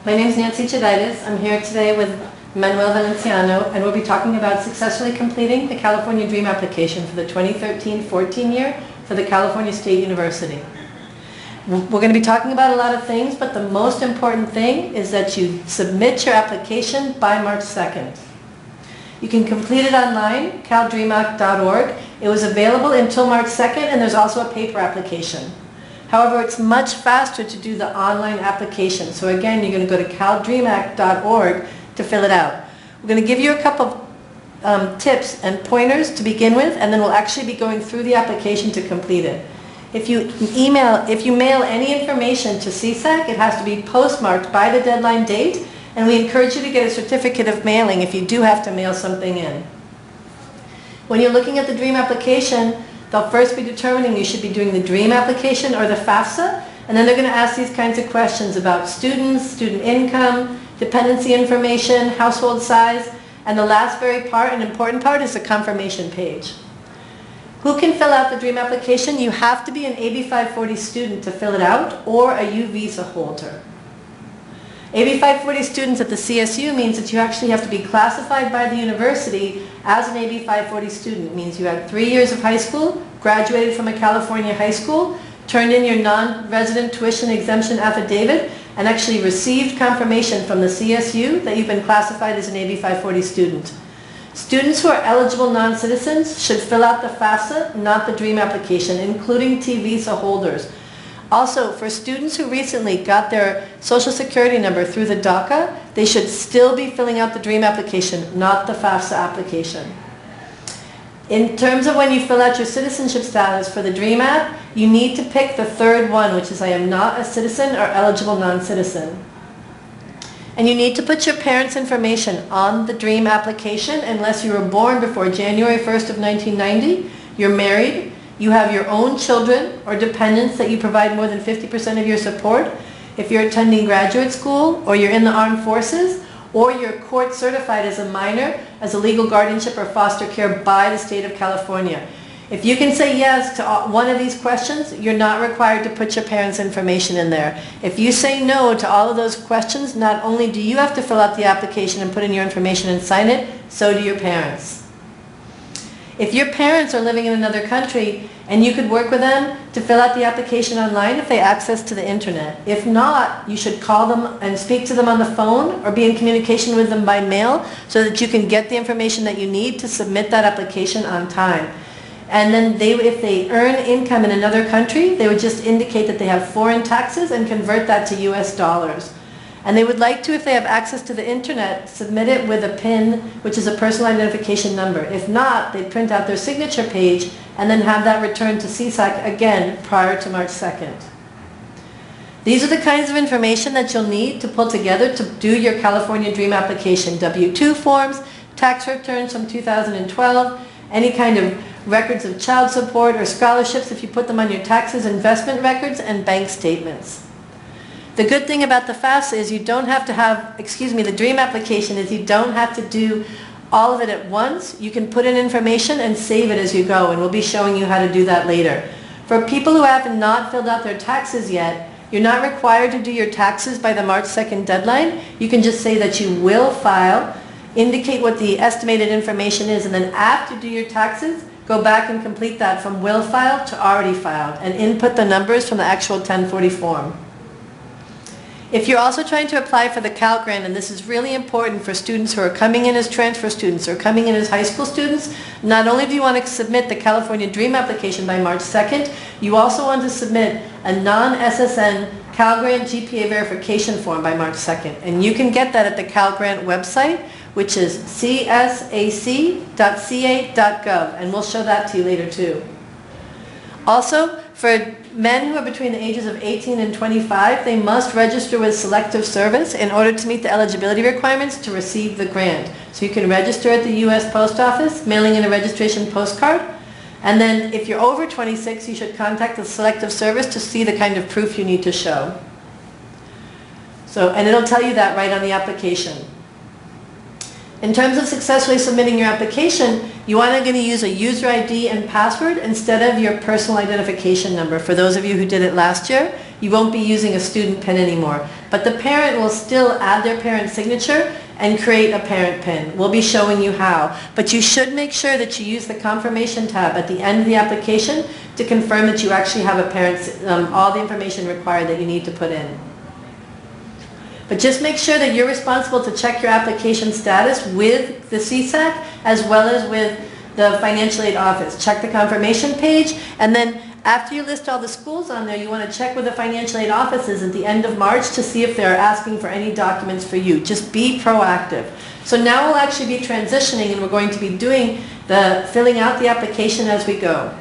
My name is Nancy Cheditis. I'm here today with Manuel Valenciano, and we'll be talking about successfully completing the California Dream application for the 2013-14 year for the California State University. We're going to be talking about a lot of things, but the most important thing is that you submit your application by March 2nd. You can complete it online, caldreamac.org. It was available until March 2nd, and there's also a paper application. However, it's much faster to do the online application. So again, you're going to go to caldreamac.org to fill it out. We're going to give you a couple of tips and pointers to begin with, and then we'll actually be going through the application to complete it. If you mail any information to CSAC, it has to be postmarked by the deadline date, and we encourage you to get a certificate of mailing if you do have to mail something in. When you're looking at the DREAM application, they'll first be determining you should be doing the DREAM application or the FAFSA, and then they're going to ask these kinds of questions about students, student income, dependency information, household size, and the last very part, an important part, is the confirmation page. Who can fill out the DREAM application? You have to be an AB 540 student to fill it out, or a U visa holder. AB 540 students at the CSU means that you actually have to be classified by the university as an AB 540 student. It means you have 3 years of high school, graduated from a California high school, turned in your non-resident tuition exemption affidavit, and actually received confirmation from the CSU that you've been classified as an AB 540 student. Students who are eligible non-citizens should fill out the FAFSA, not the DREAM application, including T visa holders. Also, for students who recently got their Social Security number through the DACA, they should still be filling out the DREAM application, not the FAFSA application. In terms of when you fill out your citizenship status for the DREAM app, you need to pick the third one, which is I am not a citizen or eligible non-citizen. And you need to put your parents' information on the DREAM application unless you were born before January 1st of 1990, you're married, you have your own children or dependents that you provide more than 50% of your support, if you're attending graduate school, or you're in the armed forces, or you're court certified as a minor, as a legal guardianship or foster care by the state of California. If you can say yes to one of these questions, you're not required to put your parents' information in there. If you say no to all of those questions, not only do you have to fill out the application and put in your information and sign it, so do your parents. If your parents are living in another country, and you could work with them to fill out the application online if they have access to the internet. If not, you should call them and speak to them on the phone or be in communication with them by mail so that you can get the information that you need to submit that application on time. And then if they earn income in another country, they would just indicate that they have foreign taxes and convert that to US dollars. And they would like to, if they have access to the internet, submit it with a PIN, which is a personal identification number. If not, they print out their signature page and then have that returned to CSAC again prior to March 2nd. These are the kinds of information that you'll need to pull together to do your California DREAM application. W-2 forms, tax returns from 2012, any kind of records of child support or scholarships if you put them on your taxes, investment records, and bank statements. The good thing about the FAFSA is you don't have to have, the DREAM application is you don't have to do all of it at once. You can put in information and save it as you go, and we'll be showing you how to do that later. For people who have not filled out their taxes yet, you're not required to do your taxes by the March 2nd deadline. You can just say that you will file, indicate what the estimated information is, and then after you do your taxes, go back and complete that from will file to already filed, and input the numbers from the actual 1040 form. If you're also trying to apply for the Cal Grant, and this is really important for students who are coming in as transfer students or coming in as high school students, not only do you want to submit the California DREAM application by March 2nd, you also want to submit a non-SSN Cal Grant GPA verification form by March 2nd. And you can get that at the Cal Grant website, which is csac.ca.gov, and we'll show that to you later too. Also, for men who are between the ages of 18 and 25, they must register with Selective Service in order to meet the eligibility requirements to receive the grant. So you can register at the U.S. Post Office, mailing in a registration postcard. And then if you're over 26, you should contact the Selective Service to see the kind of proof you need to show. And it'll tell you that right on the application. In terms of successfully submitting your application, you are going to use a user ID and password instead of your personal identification number. For those of you who did it last year, you won't be using a student PIN anymore. But the parent will still add their parent signature and create a parent PIN. We'll be showing you how. But you should make sure that you use the confirmation tab at the end of the application to confirm that you actually have a parent's, all the information required that you need to put in. But just make sure that you're responsible to check your application status with the CSAC as well as with the financial aid office. Check the confirmation page, and then after you list all the schools on there, you want to check with the financial aid offices at the end of March to see if they're asking for any documents for you. Just be proactive. So now we'll actually be transitioning, and we're going to be doing the filling out the application as we go.